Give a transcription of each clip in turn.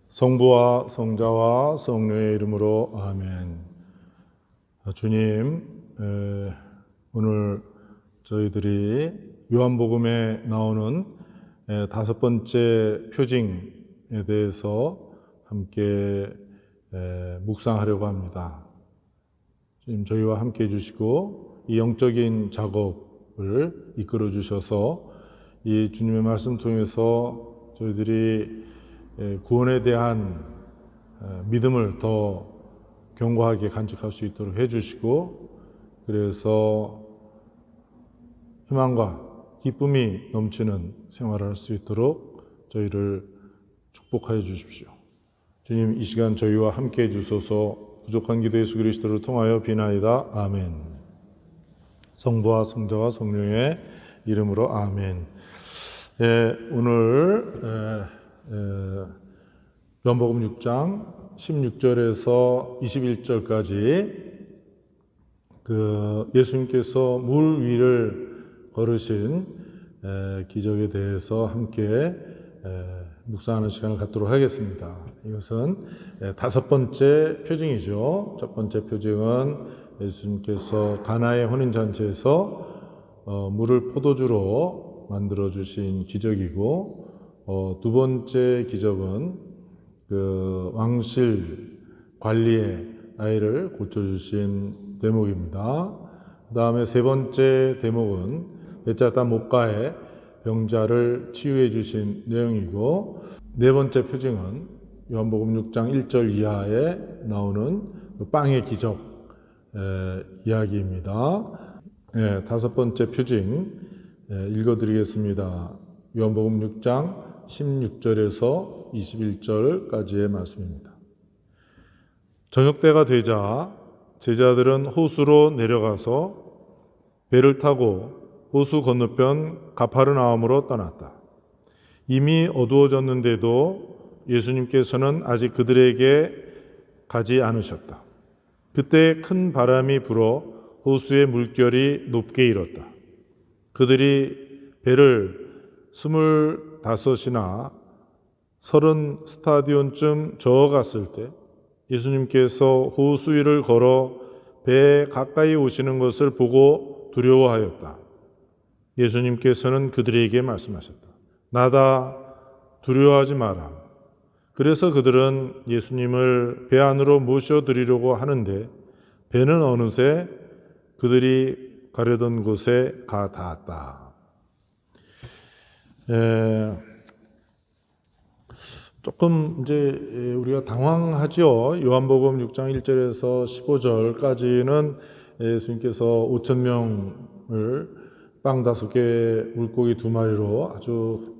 성부와 성자와 성령의 이름으로 아멘. 주님, 오늘 저희들이 요한복음에 나오는 다섯 번째 표징에 대해서 함께 묵상하려고 합니다. 주님, 저희와 함께 해주시고 이 영적인 작업을 이끌어 주셔서 이 주님의 말씀 통해서 저희들이 구원에 대한 믿음을 더 견고하게 간직할 수 있도록 해주시고, 그래서 희망과 기쁨이 넘치는 생활을 할 수 있도록 저희를 축복하여 주십시오. 주님, 이 시간 저희와 함께 해주소서. 부족한 기도 예수 그리스도를 통하여 비나이다. 아멘. 성부와 성자와 성령의 이름으로 아멘. 오늘 요한복음 6장 16절에서 21절까지 예수님께서 물 위를 걸으신 기적에 대해서 함께 묵상하는 시간을 갖도록 하겠습니다. 이것은 다섯 번째 표징이죠. 첫 번째 표징은 예수님께서 가나의 혼인잔치에서 물을 포도주로 만들어 주신 기적이고, 두 번째 기적은 왕실 관리의 아이를 고쳐주신 대목입니다. 그 다음에 세 번째 대목은 베자다 목가의 병자를 치유해 주신 내용이고, 네 번째 표징은 요한복음 6장 1절 이하에 나오는 빵의 기적 이야기입니다. 다섯 번째 표징 읽어드리겠습니다. 요한복음 6장 16절에서 21절까지의 말씀입니다. 저녁 때가 되자 제자들은 호수로 내려가서 배를 타고 호수 건너편 가파르나움으로 떠났다. 이미 어두워졌는데도 예수님께서는 아직 그들에게 가지 않으셨다. 그때 큰 바람이 불어 호수의 물결이 높게 일었다. 그들이 배를 25이나 30 스타디온쯤 저어갔을 때 예수님께서 호수 위를 걸어 배에 가까이 오시는 것을 보고 두려워하였다. 예수님께서는 그들에게 말씀하셨다. 나다, 두려워하지 마라. 그래서 그들은 예수님을 배 안으로 모셔드리려고 하는데 배는 어느새 그들이 가려던 곳에 가 닿았다. 조금 이제 우리가 당황하죠. 요한복음 6장 1절에서 15절까지는 예수님께서 5,000명을 빵 5개, 물고기 2마리로 아주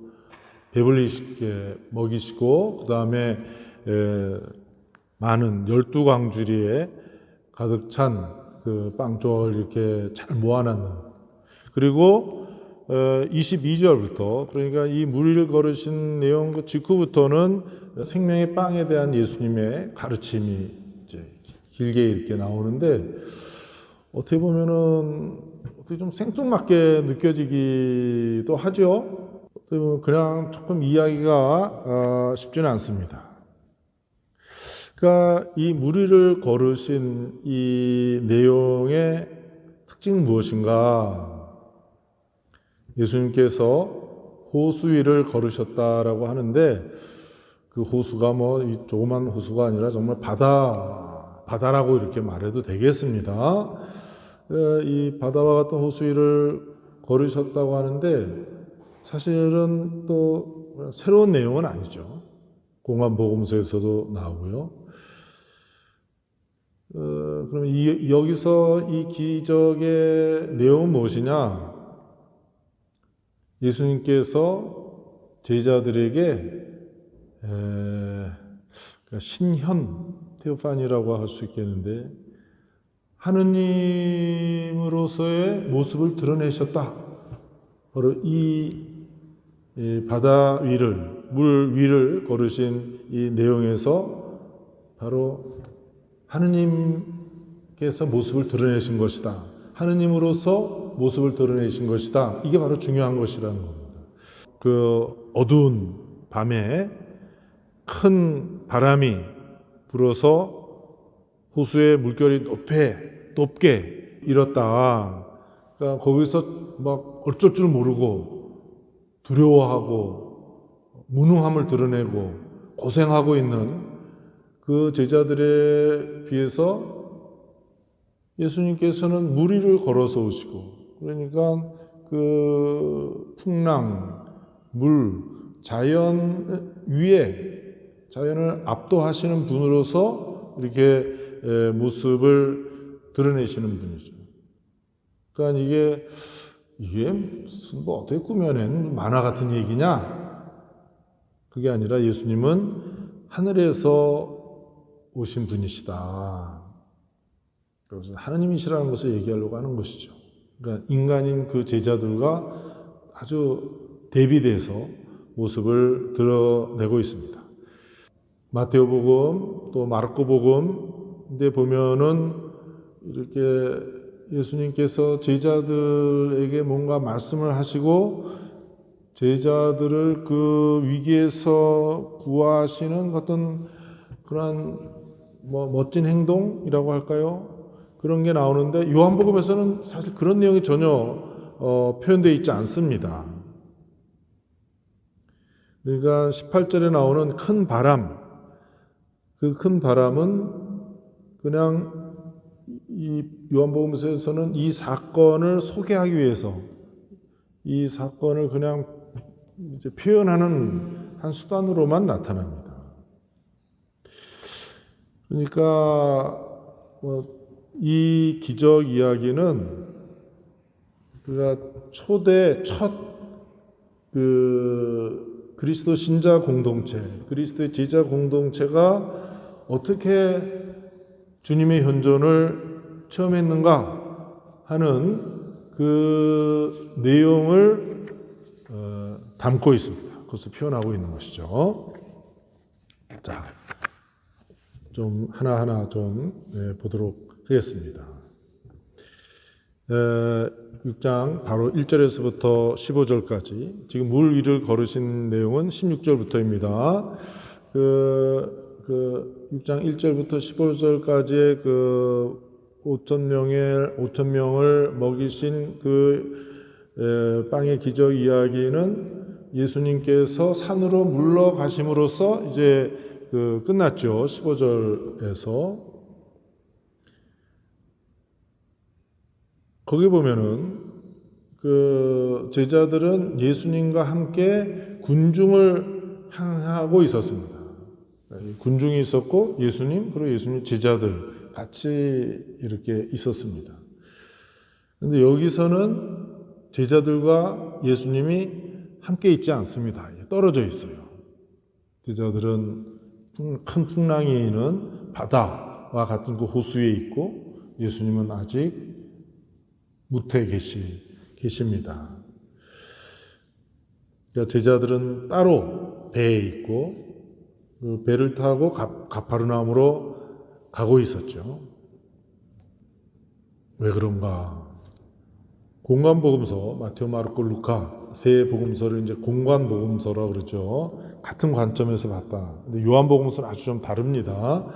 배불리게 먹이시고, 그 다음에 많은 12광주리에 가득 찬 그 빵조를 이렇게 잘 모아놨는, 그리고 22절부터, 그러니까 이 물 위를 걸으신 내용 그 직후부터는 생명의 빵에 대한 예수님의 가르침이 이제 길게 이렇게 나오는데, 어떻게 보면은 어떻게 좀 생뚱맞게 느껴지기도 하죠. 어떻게 보면 그냥 조금 이해하기가 쉽지는 않습니다. 그러니까 이 물 위를 걸으신 이 내용의 특징은 무엇인가? 예수님께서 호수 위를 걸으셨다라고 하는데, 그 호수가 이 조그만 호수가 아니라 정말 바다라고 이렇게 말해도 되겠습니다. 이 바다와 같은 호수 위를 걸으셨다고 하는데, 사실은 또 새로운 내용은 아니죠. 공관복음서에서도 나오고요. 그럼 여기서 이 기적의 내용은 무엇이냐? 예수님께서 제자들에게 신현, 테오파니라고 할 수 있겠는데, 하느님으로서의 모습을 드러내셨다. 바로 이 바다 위를, 물 위를 걸으신 이 내용에서 바로 하느님께서 모습을 드러내신 것이다. 하느님으로서 모습을 드러내신 것이다. 이게 바로 중요한 것이라는 겁니다. 그 어두운 밤에 큰 바람이 불어서 호수의 물결이 높게 일었다. 그러니까 거기서 막 어쩔 줄 모르고 두려워하고 무능함을 드러내고 고생하고 있는 그 제자들에 비해서 예수님께서는 물 위를 걸어서 오시고, 그러니까 그 풍랑, 물, 자연 위에 자연을 압도하시는 분으로서 이렇게 모습을 드러내시는 분이죠. 그러니까 이게 무슨 뭐 어떻게 꾸며낸 만화 같은 얘기냐? 그게 아니라 예수님은 하늘에서 오신 분이시다. 그래서 하느님이시라는 것을 얘기하려고 하는 것이죠. 그러니까 인간인 그 제자들과 아주 대비돼서 모습을 드러내고 있습니다. 마테오복음 또 마르코복음에 보면은 이렇게 예수님께서 제자들에게 뭔가 말씀을 하시고 제자들을 그 위기에서 구하시는 어떤 그런 멋진 행동이라고 할까요? 그런 게 나오는데 요한복음에서는 사실 그런 내용이 전혀 표현되어 있지 않습니다. 그러니까 18절에 나오는 큰 바람, 그 큰 바람은 그냥 이 요한복음서에서는 이 사건을 소개하기 위해서 이 사건을 그냥 이제 표현하는 한 수단으로만 나타납니다. 그러니까 이 기적 이야기는 그가 첫 그리스도 신자 공동체, 그리스도의 제자 공동체가 어떻게 주님의 현존을 체험했는가 하는 그 내용을 담고 있습니다. 그것을 표현하고 있는 것이죠. 자, 좀 하나하나 좀 보도록 하겠습니다. 6장 바로 1절에서부터 15절까지 지금 물 위를 걸으신 내용은 16절부터입니다. 그 6장 1절부터 15절까지의 그 5천 명을 먹이신 그 빵의 기적 이야기는 예수님께서 산으로 물러가심으로써 이제 끝났죠. 15절에서 거기 보면은 그 제자들은 예수님과 함께 군중을 향하고 있었습니다. 군중이 있었고 예수님 그리고 예수님 제자들 같이 이렇게 있었습니다. 그런데 여기서는 제자들과 예수님이 함께 있지 않습니다. 떨어져 있어요. 제자들은 큰 풍랑이 있는 바다와 같은 그 호수에 있고 예수님은 아직 무태 계십니다. 그러니까 제자들은 따로 배에 있고 그 배를 타고 가파르나움으로 가고 있었죠. 왜 그런가? 공관복음서 마테오, 마르코, 루카 세 복음서를 이제 공관복음서라고 그러죠. 같은 관점에서 봤다. 근데 요한복음서는 아주 좀 다릅니다.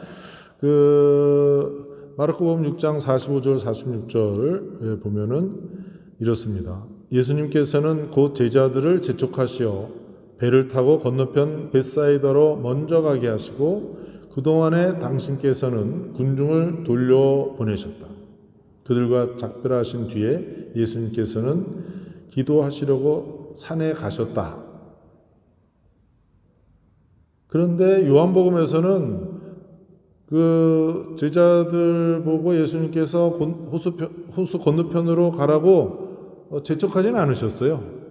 마르코복음 6장 45절 46절에 보면은 이렇습니다. 예수님께서는 곧 제자들을 재촉하시어 배를 타고 건너편 벳사이다로 먼저 가게 하시고 그동안에 당신께서는 군중을 돌려보내셨다. 그들과 작별하신 뒤에 예수님께서는 기도하시려고 산에 가셨다. 그런데 요한복음에서는 그 제자들 보고 예수님께서 호수 건너편으로 가라고 재촉하지는 않으셨어요.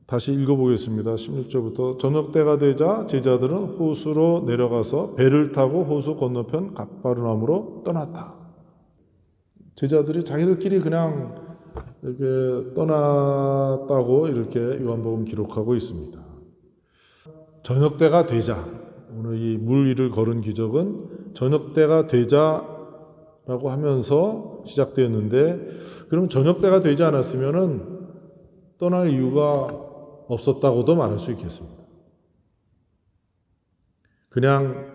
다시 읽어보겠습니다. 16절부터 저녁 때가 되자 제자들은 호수로 내려가서 배를 타고 호수 건너편 가파르나움으로 떠났다. 제자들이 자기들끼리 그냥 이렇게 떠났다고 이렇게 요한복음 기록하고 있습니다. 저녁 때가 되자, 오늘 이 물 위를 걸은 기적은 저녁 때가 되자라고 하면서 시작되었는데, 그럼 저녁 때가 되지 않았으면은 떠날 이유가 없었다고도 말할 수 있겠습니다. 그냥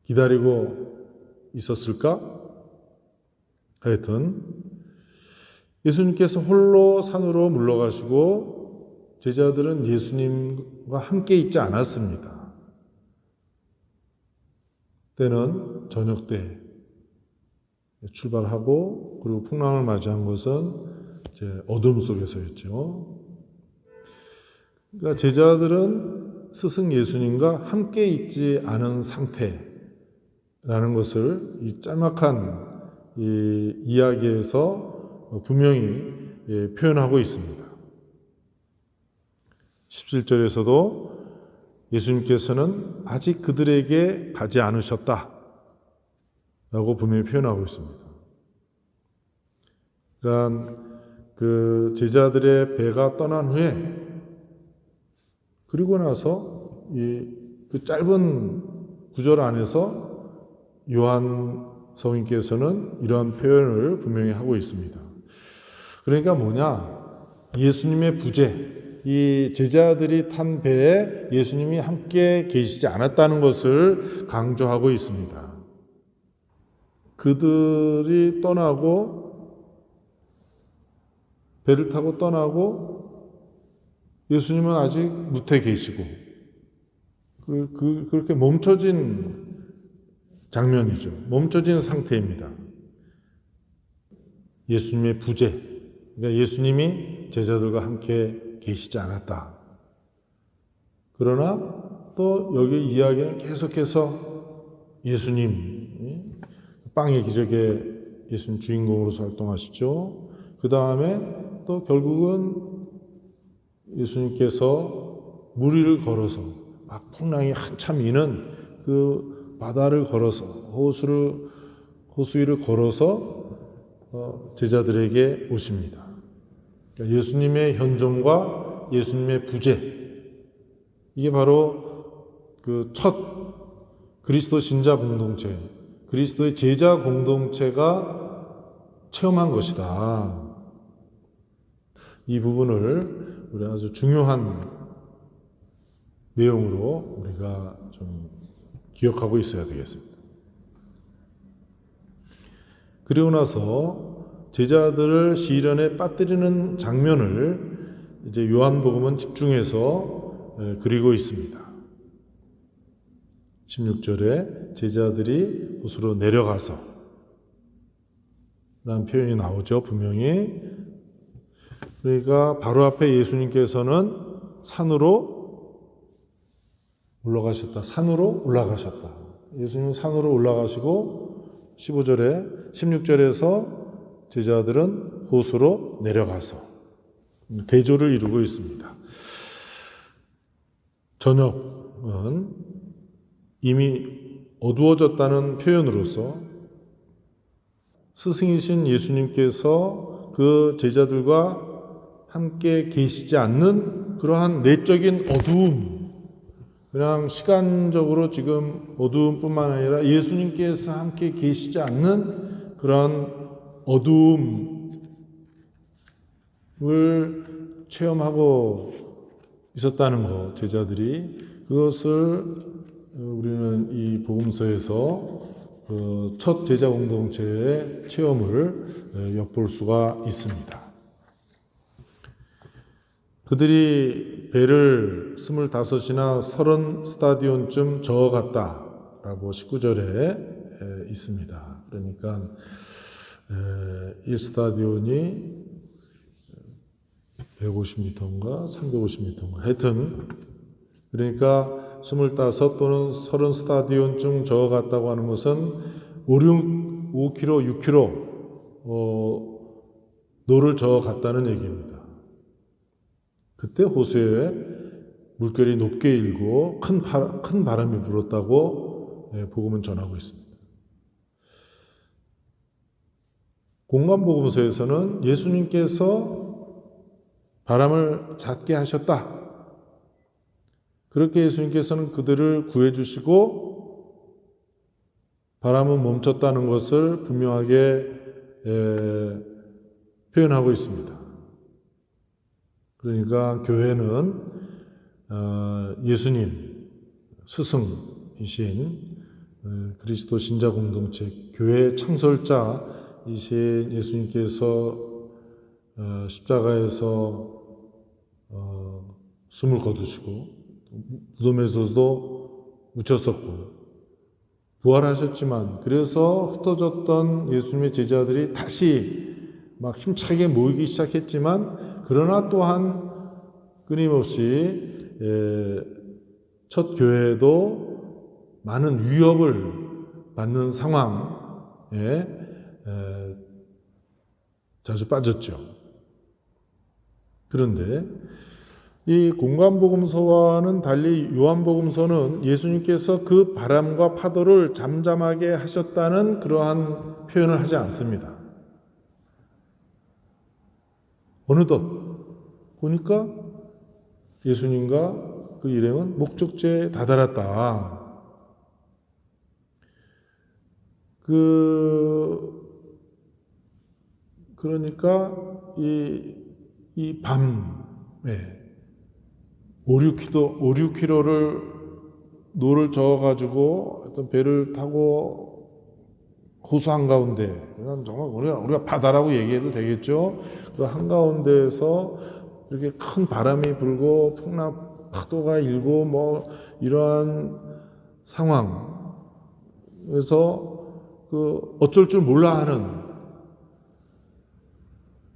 기다리고 있었을까? 하여튼 예수님께서 홀로 산으로 물러가시고 제자들은 예수님과 함께 있지 않았습니다. 때는 저녁 때 출발하고 그리고 풍랑을 맞이한 것은 이제 어둠 속에서였죠. 그러니까 제자들은 스승 예수님과 함께 있지 않은 상태라는 것을 이 짤막한 이 이야기에서 분명히 표현하고 있습니다. 17절에서도 예수님께서는 아직 그들에게 가지 않으셨다 라고 분명히 표현하고 있습니다. 그러니까 그 제자들의 배가 떠난 후에 그리고 나서 그 짧은 구절 안에서 요한 성인께서는 이러한 표현을 분명히 하고 있습니다. 그러니까 뭐냐? 예수님의 부재, 이 제자들이 탄 배에 예수님이 함께 계시지 않았다는 것을 강조하고 있습니다. 그들이 떠나고 배를 타고 떠나고 예수님은 아직 무태 계시고 그렇게 멈춰진 장면이죠. 멈춰진 상태입니다. 예수님의 부재, 그러니까 예수님이 제자들과 함께 계시지 않았다. 그러나 또 여기 이야기는 계속해서 예수님, 빵의 기적의 예수님 주인공으로서 활동하시죠. 그 다음에 또 결국은 예수님께서 물 위를 걸어서 막 풍랑이 한참 이는 그 바다를 걸어서 호수 위를 걸어서 제자들에게 오십니다. 그러니까 예수님의 현존과 예수님의 부재, 이게 바로 그 첫 그리스도 신자 공동체, 그리스도의 제자 공동체가 체험한 것이다. 이 부분을 우리 아주 중요한 내용으로 우리가 좀 기억하고 있어야 되겠습니다. 그리고 나서 제자들을 시련에 빠뜨리는 장면을 이제 요한복음은 집중해서 그리고 있습니다. 16절에 제자들이 호수로 내려가서 라는 표현이 나오죠. 분명히. 그러니까 바로 앞에 예수님께서는 산으로 올라가셨다. 산으로 올라가셨다. 예수님은 산으로 올라가시고 15절에 16절에서 제자들은 호수로 내려가서 대조를 이루고 있습니다. 저녁은 이미 어두워졌다는 표현으로서 스승이신 예수님께서 그 제자들과 함께 계시지 않는 그러한 내적인 어두움, 그냥 시간적으로 지금 어두움뿐만 아니라 예수님께서 함께 계시지 않는 그러한 어두움을 체험하고 있었다는 것, 제자들이. 그것을 우리는 이 복음서에서 첫 제자 공동체의 체험을 엿볼 수가 있습니다. 그들이 배를 25이나 30 스타디온쯤 저어갔다라고 19절에 있습니다. 그러니까 1스타디온이 150m인가 350m인가 하여튼 그러니까 25 또는 30 스타디온쯤 저어갔다고 하는 것은 5km, 6km 노를 저어갔다는 얘기입니다. 그때 호수에 물결이 높게 일고 큰 바람이 불었다고 복음은 전하고 있습니다. 공관복음서에서는 예수님께서 바람을 잦게 하셨다. 그렇게 예수님께서는 그들을 구해주시고 바람은 멈췄다는 것을 분명하게 표현하고 있습니다. 그러니까 교회는 예수님, 스승이신 그리스도 신자 공동체 교회 창설자이신 예수님께서 십자가에서 숨을 거두시고 무덤에서도 묻혔었고 부활하셨지만 그래서 흩어졌던 예수님의 제자들이 다시 막 힘차게 모이기 시작했지만 그러나 또한 끊임없이 첫 교회도 많은 위협을 받는 상황에 자주 빠졌죠. 그런데 이 공관복음서와는 달리 요한복음서는 예수님께서 그 바람과 파도를 잠잠하게 하셨다는 그러한 표현을 하지 않습니다. 어느덧 보니까 예수님과 그 일행은 목적지에 다다랐다. 그러니까 이 밤에 5-6km를 노를 저어가지고 어떤 배를 타고 호수 한가운데, 정말 우리가 바다라고 얘기해도 되겠죠? 그 한가운데에서 이렇게 큰 바람이 불고 파도가 일고 뭐 이러한 상황에서 어쩔 줄 몰라 하는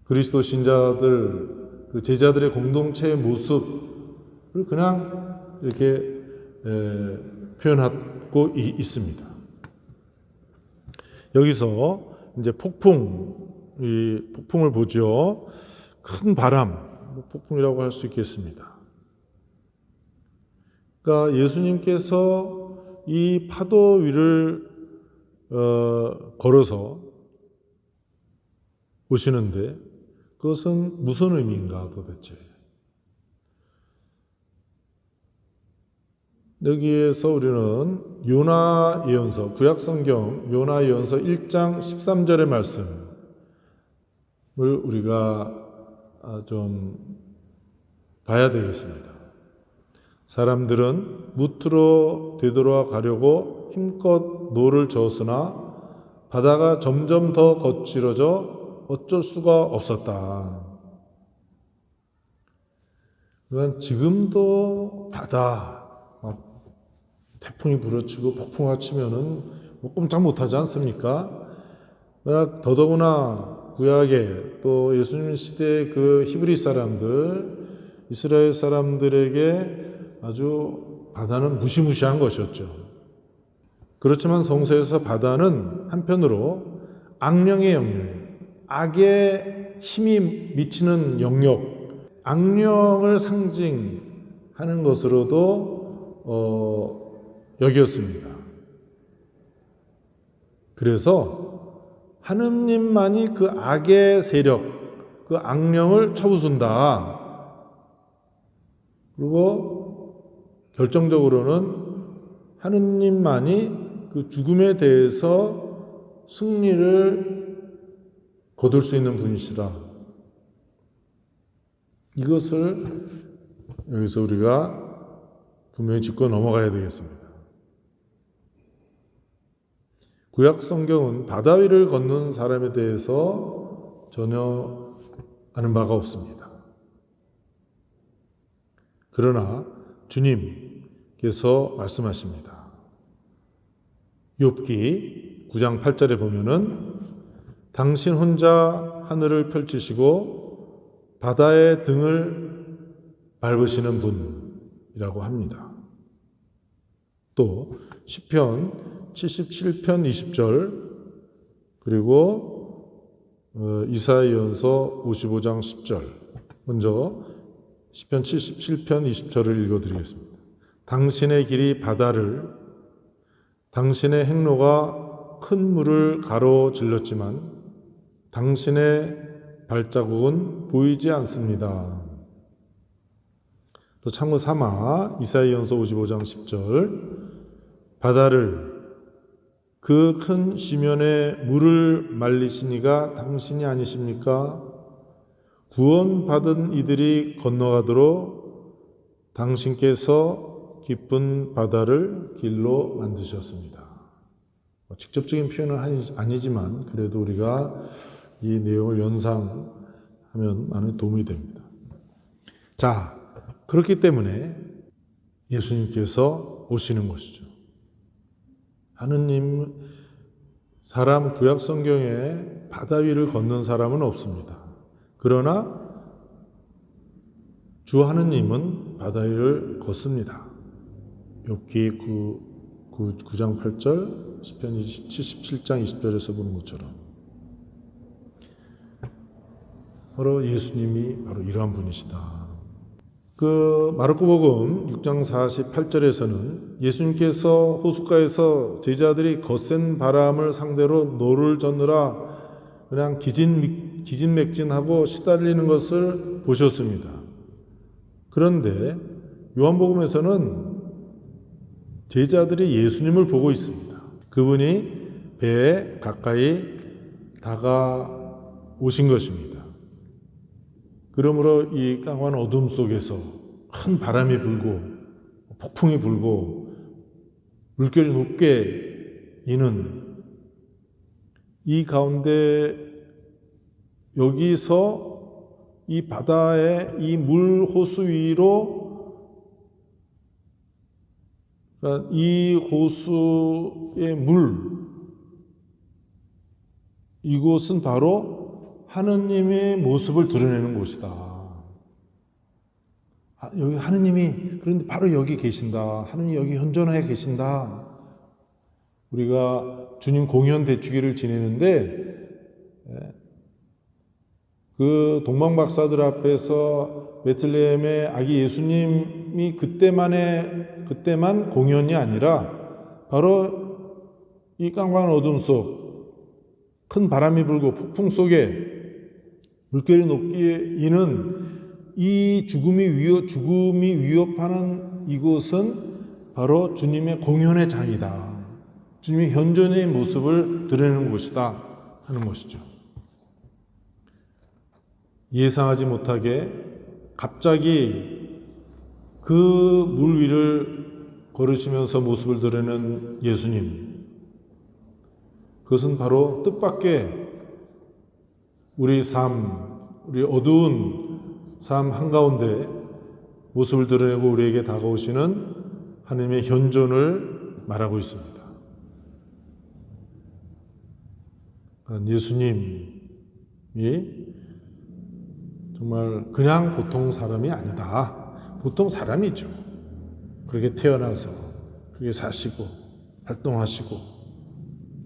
그리스도 신자들, 그 제자들의 공동체의 모습을 그냥 이렇게 표현하고 있습니다. 여기서 이제 폭풍을 보죠. 큰 바람, 폭풍이라고 할 수 있겠습니다. 그러니까 예수님께서 이 파도 위를 걸어서 오시는데 그것은 무슨 의미인가 도대체? 여기에서 우리는 요나 예언서, 구약성경 요나 예언서 1장 13절의 말씀을 우리가 좀 봐야 되겠습니다. 사람들은 무트로 되돌아가려고 힘껏 노를 저었으나 바다가 점점 더 거칠어져 어쩔 수가 없었다. 그러니까 지금도 바다 태풍이 불어치고 폭풍이 치면은 꼼짝 못하지 않습니까? 그러나 더더구나 구약에 또 예수님 시대의 그 히브리 사람들, 이스라엘 사람들에게 아주 바다는 무시무시한 것이었죠. 그렇지만 성서에서 바다는 한편으로 악령의 영역, 악의 힘이 미치는 영역, 악령을 상징하는 것으로도 여겼습니다. 그래서 하느님만이 그 악의 세력, 그 악령을 쳐부순다. 그리고 결정적으로는 하느님만이 그 죽음에 대해서 승리를 거둘 수 있는 분이시다. 이것을 여기서 우리가 분명히 짚고 넘어가야 되겠습니다. 구약 성경은 바다 위를 걷는 사람에 대해서 전혀 아는 바가 없습니다. 그러나 주님께서 말씀하십니다. 욥기 9장 8절에 보면은 당신 혼자 하늘을 펼치시고 바다의 등을 밟으시는 분이라고 합니다. 또 시편 77편 20절 그리고 이사야서 55장 10절 먼저 시편 77편 20절을 읽어드리겠습니다. 당신의 길이 바다를 당신의 행로가 큰 물을 가로질렀지만 당신의 발자국은 보이지 않습니다. 또 참고 삼아 이사야서 55장 10절 바다를 그 큰 시면에 물을 말리시니가 당신이 아니십니까? 구원받은 이들이 건너가도록 당신께서 깊은 바다를 길로 만드셨습니다. 직접적인 표현은 아니지만 그래도 우리가 이 내용을 연상하면 많은 도움이 됩니다. 자, 그렇기 때문에 예수님께서 오시는 것이죠. 하느님, 사람 구약 성경에 바다 위를 걷는 사람은 없습니다. 그러나 주 하느님은 바다 위를 걷습니다. 욥기 9장 8절, 시편 77장 20절에서 보는 것처럼 바로 예수님이 바로 이러한 분이시다. 마르코복음 6장 48절에서는 예수님께서 호숫가에서 제자들이 거센 바람을 상대로 노를 젓느라 그냥 기진맥진하고 시달리는 것을 보셨습니다. 그런데 요한복음에서는 제자들이 예수님을 보고 있습니다. 그분이 배에 가까이 다가오신 것입니다. 그러므로 이 깡한 어둠 속에서 큰 바람이 불고 폭풍이 불고 물결이 높게 이는 이 가운데 여기서 이 바다의 이 물 호수 위로 그러니까 이 호수의 물 이곳은 바로 하느님의 모습을 드러내는 곳이다. 여기 하느님이 그런데 바로 여기 계신다. 하느님이 여기 현존하에 계신다. 우리가 주님 공연 대축일을 지내는데 그 동방박사들 앞에서 베틀레헴의 아기 예수님이 그때만 공연이 아니라 바로 이 깜깜한 어둠 속 큰 바람이 불고 폭풍 속에 물결이 높게 이는 이 죽음이 위협하는 이곳은 바로 주님의 공연의 장이다. 주님의 현존의 모습을 드러내는 곳이다 하는 것이죠. 예상하지 못하게 갑자기 그 물 위를 걸으시면서 모습을 드러내는 예수님. 그것은 바로 뜻밖의 우리 어두운 삶 한가운데 모습을 드러내고 우리에게 다가오시는 하나님의 현존을 말하고 있습니다. 예수님이 정말 그냥 보통 사람이 아니다. 보통 사람이죠. 그렇게 태어나서 그렇게 사시고 활동하시고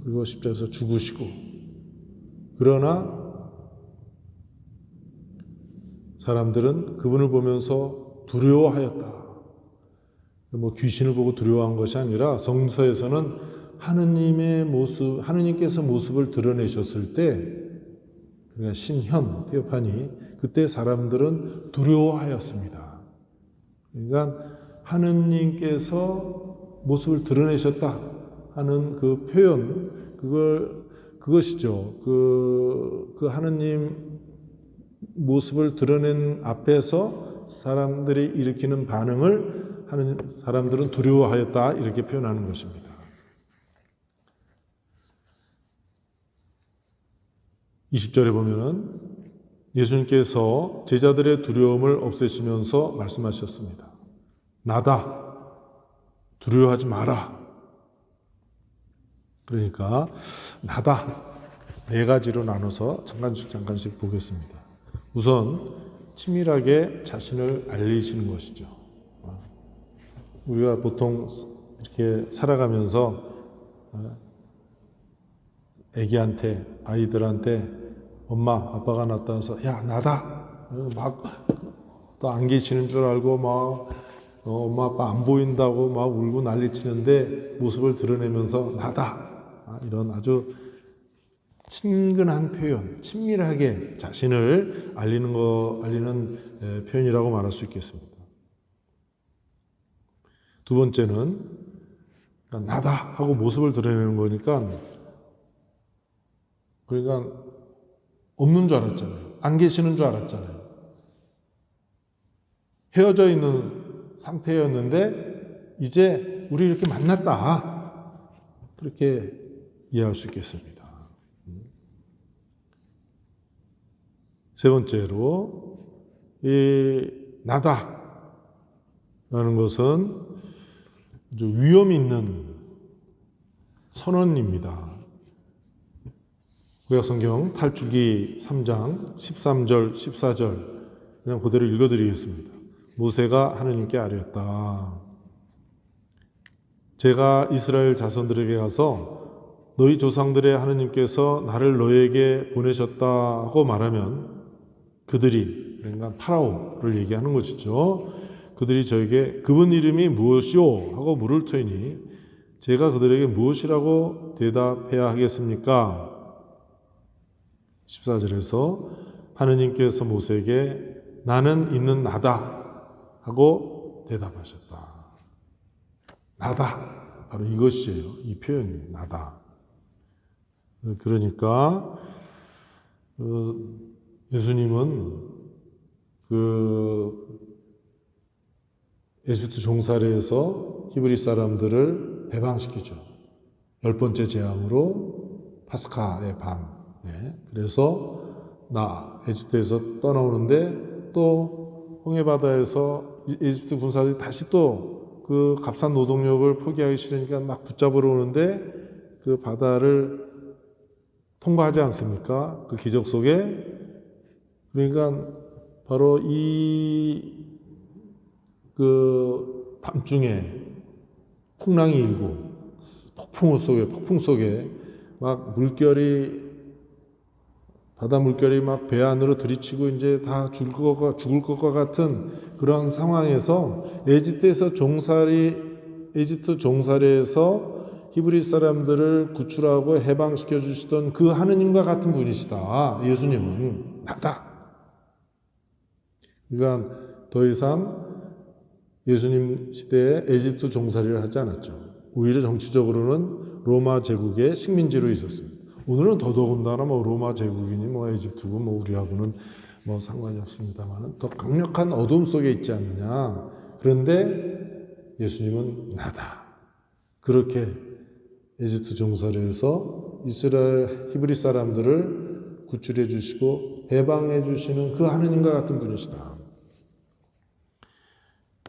그리고 십자가에서 죽으시고 그러나 사람들은 그분을 보면서 두려워하였다. 귀신을 보고 두려워한 것이 아니라 성서에서는 하느님께서 모습을 드러내셨을 때 그러니까 신현, 테오파니 그때 사람들은 두려워하였습니다. 그러니까 하느님께서 모습을 드러내셨다 하는 그 표현, 그것이죠. 그 하느님 모습을 드러낸 앞에서 사람들이 일으키는 반응을 사람들은 두려워하였다 이렇게 표현하는 것입니다. 20절에 보면은 예수님께서 제자들의 두려움을 없애시면서 말씀하셨습니다. 나다. 두려워하지 마라. 그러니까 나다. 네 가지로 나눠서 잠깐씩 보겠습니다. 우선 친밀하게 자신을 알리시는 것이죠. 우리가 보통 이렇게 살아가면서 아이들한테 엄마, 아빠가 나타나서 야, 나다. 막 또 안 계시는 줄 알고 막 엄마, 아빠 안 보인다고 막 울고 난리치는데 모습을 드러내면서 나다. 이런 아주 친근한 표현, 친밀하게 자신을 알리는 표현이라고 말할 수 있겠습니다. 두 번째는 나다 하고 모습을 드러내는 거니까 그러니까 없는 줄 알았잖아요. 안 계시는 줄 알았잖아요. 헤어져 있는 상태였는데 이제 우리 이렇게 만났다. 그렇게 이해할 수 있겠습니다. 세 번째로, 이 나다라는 것은 위험 있는 선언입니다. 구약성경 탈출기 3장 13절, 14절 그냥 그대로 읽어드리겠습니다. 모세가 하느님께 아뢰었다. 제가 이스라엘 자손들에게 가서 너희 조상들의 하느님께서 나를 너에게 보내셨다 하고 말하면 그들이, 그러니까 파라오를 얘기하는 것이죠. 그들이 저에게 그분 이름이 무엇이오? 하고 물을 터이니 제가 그들에게 무엇이라고 대답해야 하겠습니까? 14절에서 하느님께서 모세에게 나는 있는 나다 하고 대답하셨다. 나다. 바로 이것이에요. 이 표현이 나다. 그러니까 예수님은 에집트 종살이에서 히브리 사람들을 해방시키죠. 10번째 재앙으로 파스카의 밤. 그래서 에집트에서 떠나오는데 또 홍해바다에서 에집트 군사들이 다시 또 그 값싼 노동력을 포기하기 싫으니까 막 붙잡으러 오는데 그 바다를 통과하지 않습니까? 그 기적 속에. 그러니까 바로 그 밤중에 풍랑이 일고 폭풍 속에 막 바다 물결이 막 배 안으로 들이치고 이제 다 죽을 것과 같은 그러한 상황에서 에집트 종살이에서 히브리 사람들을 구출하고 해방시켜 주시던 그 하느님과 같은 분이시다. 예수님은 나다. 그러니까 더 이상 예수님 시대에 에집트 종살이를 하지 않았죠. 오히려 정치적으로는 로마 제국의 식민지로 있었습니다. 오늘은 더더군다나 로마 제국이니 에집트고 우리하고는 상관이 없습니다만 더 강력한 어둠 속에 있지 않느냐. 그런데 예수님은 나다. 그렇게 에집트 종살이에서 이스라엘 히브리 사람들을 구출해 주시고 해방해 주시는 그 하느님과 같은 분이시다.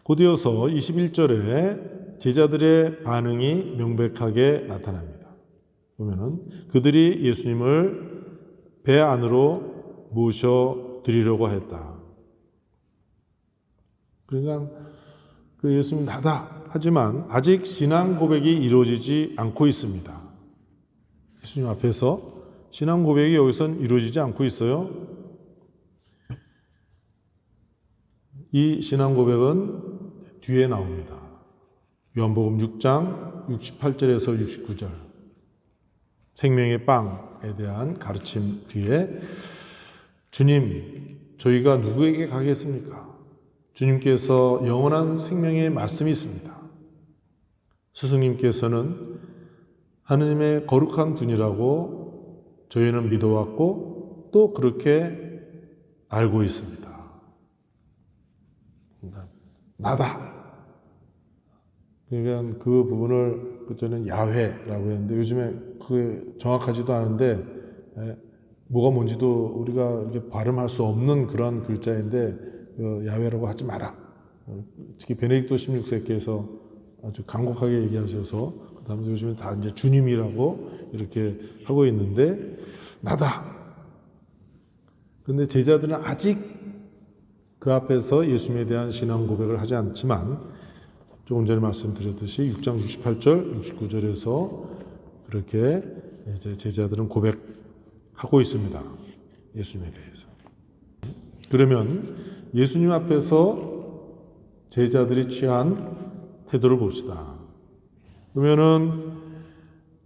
곧이어서 21절에 제자들의 반응이 명백하게 나타납니다. 보면은 그들이 예수님을 배 안으로 모셔 드리려고 했다. 그러니까 그 예수님 나다. 하지만 아직 신앙 고백이 이루어지지 않고 있습니다. 예수님 앞에서 신앙 고백이 여기선 이루어지지 않고 있어요. 이 신앙 고백은 뒤에 나옵니다. 요한복음 6장 68절에서 69절. 생명의 빵에 대한 가르침 뒤에 주님, 저희가 누구에게 가겠습니까? 주님께서 영원한 생명의 말씀이 있습니다. 스승님께서는 하느님의 거룩한 분이라고 저희는 믿어왔고 또 그렇게 알고 있습니다. 나다. 그러니까 그 부분을 그때는 야훼라고 했는데 요즘에 그게 정확하지도 않은데 뭐가 뭔지도 우리가 이렇게 발음할 수 없는 그런 글자인데 야훼라고 하지 마라. 특히 베네딕토 16세께서 아주 간곡하게 얘기하셔서 그다음에 요즘에 다 이제 주님이라고 이렇게 하고 있는데 나다. 근데 제자들은 아직 그 앞에서 예수님에 대한 신앙 고백을 하지 않지만 조금 전에 말씀드렸듯이 6장 68절, 69절에서 그렇게 이제 제자들은 고백하고 있습니다. 예수님에 대해서. 그러면 예수님 앞에서 제자들이 취한 태도를 봅시다. 그러면은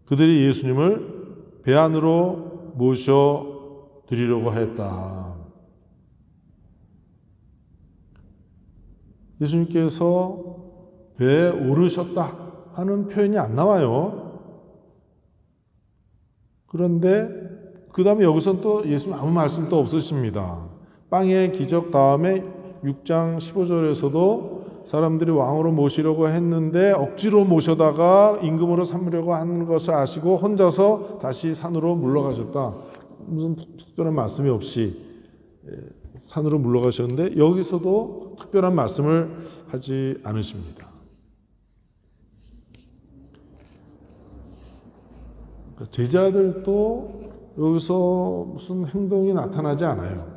그들이 예수님을 배 안으로 모셔 드리려고 했다. 예수님께서 배에 오르셨다 하는 표현이 안 나와요. 그런데 그 다음에 여기서는 또 예수님 아무 말씀도 없으십니다. 빵의 기적 다음에 6장 15절에서도 사람들이 왕으로 모시려고 했는데 억지로 모셔다가 임금으로 삼으려고 하는 것을 아시고 혼자서 다시 산으로 물러가셨다. 무슨 특별한 말씀이 없이 산으로 물러가셨는데 여기서도 특별한 말씀을 하지 않으십니다. 제자들도 여기서 무슨 행동이 나타나지 않아요.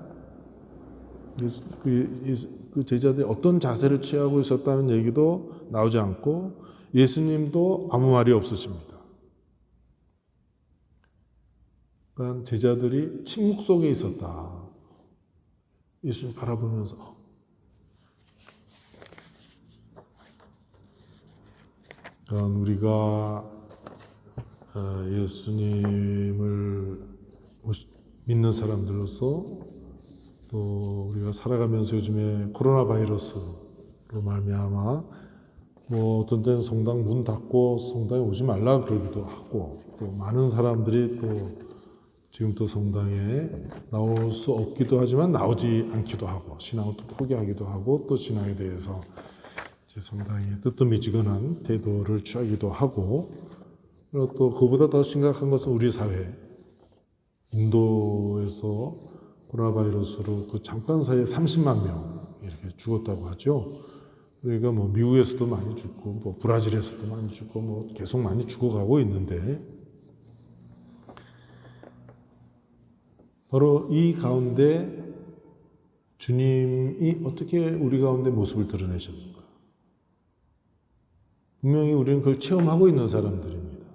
그 제자들이 어떤 자세를 취하고 있었다는 얘기도 나오지 않고 예수님도 아무 말이 없으십니다. 그러니까 제자들이 침묵 속에 있었다. 예수님 바라보면서 그러니까 우리가 예수님을 믿는 사람들로서 또 우리가 살아가면서 요즘에 코로나 바이러스로 말미암아 어떤 때는 성당 문 닫고 성당에 오지 말라 그러기도 하고 또 많은 사람들이 또 지금 또 성당에 나올 수 없기도 하지만 나오지 않기도 하고 신앙을 또 포기하기도 하고 또 신앙에 대해서 제 성당에 뜨뜻미지근한 태도를 취하기도 하고 그리고 또 그보다 더 심각한 것은 우리 사회 인도에서 코로나 바이러스로 그 잠깐 사이에 30만 명 이렇게 죽었다고 하죠. 그러니까 미국에서도 많이 죽고 브라질에서도 많이 죽고 계속 많이 죽어가고 있는데 바로 이 가운데 주님이 어떻게 우리 가운데 모습을 드러내셨는가? 분명히 우리는 그걸 체험하고 있는 사람들입니다.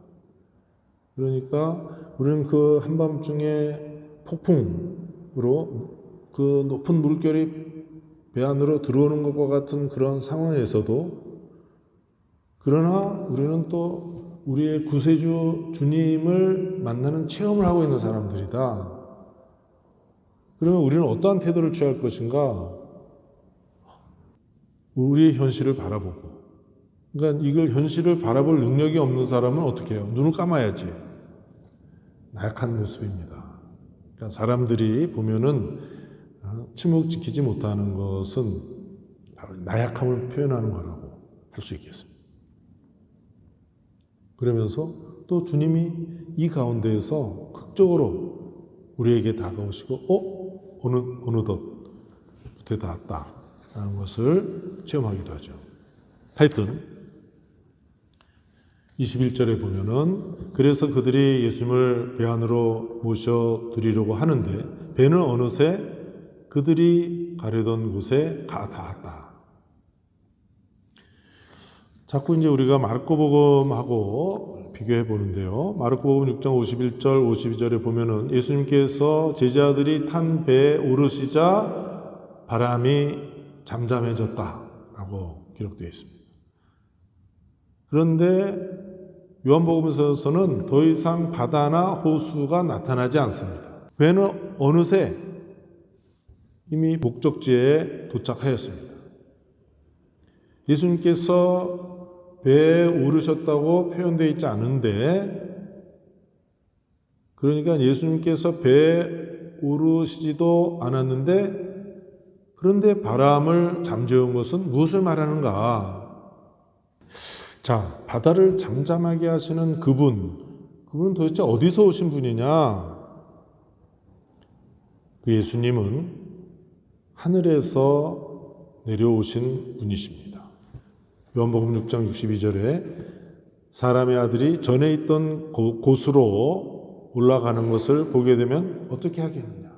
그러니까 우리는 그 한밤중에 폭풍으로 그 높은 물결이 배 안으로 들어오는 것과 같은 그런 상황에서도 그러나 우리는 또 우리의 구세주 주님을 만나는 체험을 하고 있는 사람들이다. 그러면 우리는 어떠한 태도를 취할 것인가? 우리의 현실을 바라보고 그러니까 이걸 현실을 바라볼 능력이 없는 사람은 어떻게 해요? 눈을 감아야지. 나약한 모습입니다. 그러니까 사람들이 보면은 침묵 지키지 못하는 것은 바로 나약함을 표현하는 거라고 할 수 있겠습니다. 그러면서 또 주님이 이 가운데에서 극적으로 우리에게 다가오시고 어느덧 끝에 닿았다라는 것을 체험하기도 하죠. 하여튼 21절에 보면은 그래서 그들이 예수님을 배 안으로 모셔드리려고 하는데 배는 어느새 그들이 가려던 곳에 닿았다. 자꾸 이제 우리가 마르코복음하고 비교해 보는데요. 마르코복음 6장 51절, 52절에 보면은 예수님께서 제자들이 탄 배에 오르시자 바람이 잠잠해졌다라고 기록되어 있습니다. 그런데 요한복음에서는 더 이상 바다나 호수가 나타나지 않습니다. 배는 어느새 이미 목적지에 도착하였습니다. 예수님께서 배에 오르셨다고 표현되어 있지 않은데 그러니까 예수님께서 배에 오르시지도 않았는데 그런데 바람을 잠재운 것은 무엇을 말하는가? 자, 바다를 잠잠하게 하시는 그분은 도대체 어디서 오신 분이냐? 그 예수님은 하늘에서 내려오신 분이십니다. 요한복음 6장 62절에 사람의 아들이 전에 있던 곳으로 올라가는 것을 보게 되면 어떻게 하겠느냐?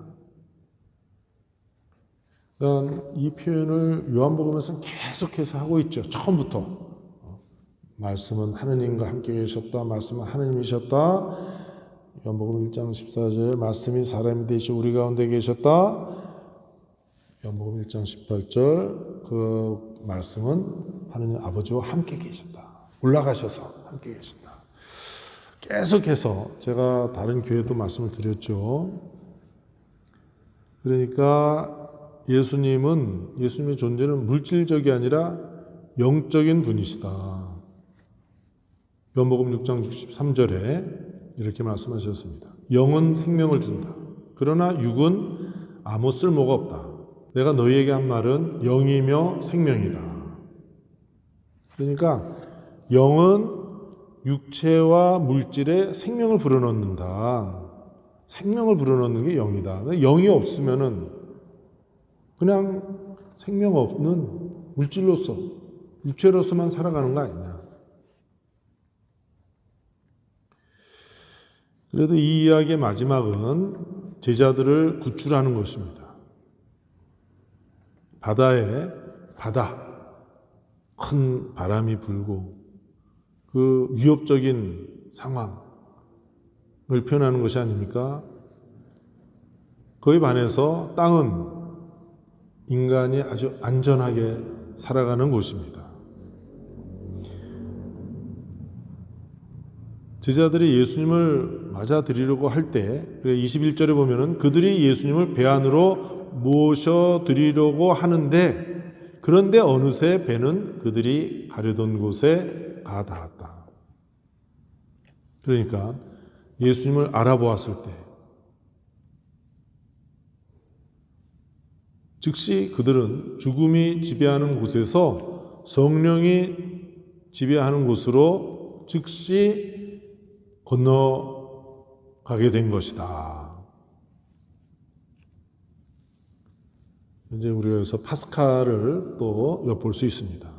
그러니까 이 표현을 요한복음에서는 계속해서 하고 있죠. 처음부터. 말씀은 하느님과 함께 계셨다. 말씀은 하느님이셨다. 요한복음 1장 14절 말씀이 사람이 되시고 우리 가운데 계셨다. 요한복음 1장 18절 그 말씀은 하느님 아버지와 함께 계셨다. 올라가셔서 함께 계신다. 계속해서 제가 다른 교회도 말씀을 드렸죠. 그러니까 예수님의 존재는 물질적이 아니라 영적인 분이시다. 요한복음 6장 63절에 이렇게 말씀하셨습니다. 영은 생명을 준다. 그러나 육은 아무 쓸모가 없다. 내가 너희에게 한 말은 영이며 생명이다. 그러니까 영은 육체와 물질에 생명을 불어넣는다. 생명을 불어넣는 게 영이다. 영이 없으면은 그냥 생명 없는 물질로서, 육체로서만 살아가는 거 아니냐. 그래도 이 이야기의 마지막은 제자들을 구출하는 것입니다. 바다, 큰 바람이 불고 그 위협적인 상황을 표현하는 것이 아닙니까? 그에 반해서 땅은 인간이 아주 안전하게 살아가는 곳입니다. 제자들이 예수님을 맞아들이려고 할 때 21절에 보면은 그들이 예수님을 배 안으로 모셔드리려고 하는데 그런데 어느새 배는 그들이 가려던 곳에 가 닿았다. 그러니까 예수님을 알아보았을 때 즉시 그들은 죽음이 지배하는 곳에서 성령이 지배하는 곳으로 즉시 건너가게 된 것이다. 이제 우리가 여기서 파스칼을 또 엿볼 수 있습니다.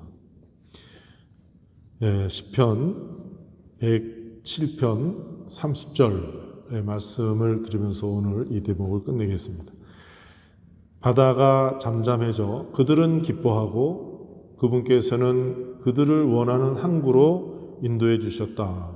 시편 107편 30절의 말씀을 들으면서 오늘 이 대목을 끝내겠습니다. 바다가 잠잠해져 그들은 기뻐하고 그분께서는 그들을 원하는 항구로 인도해 주셨다.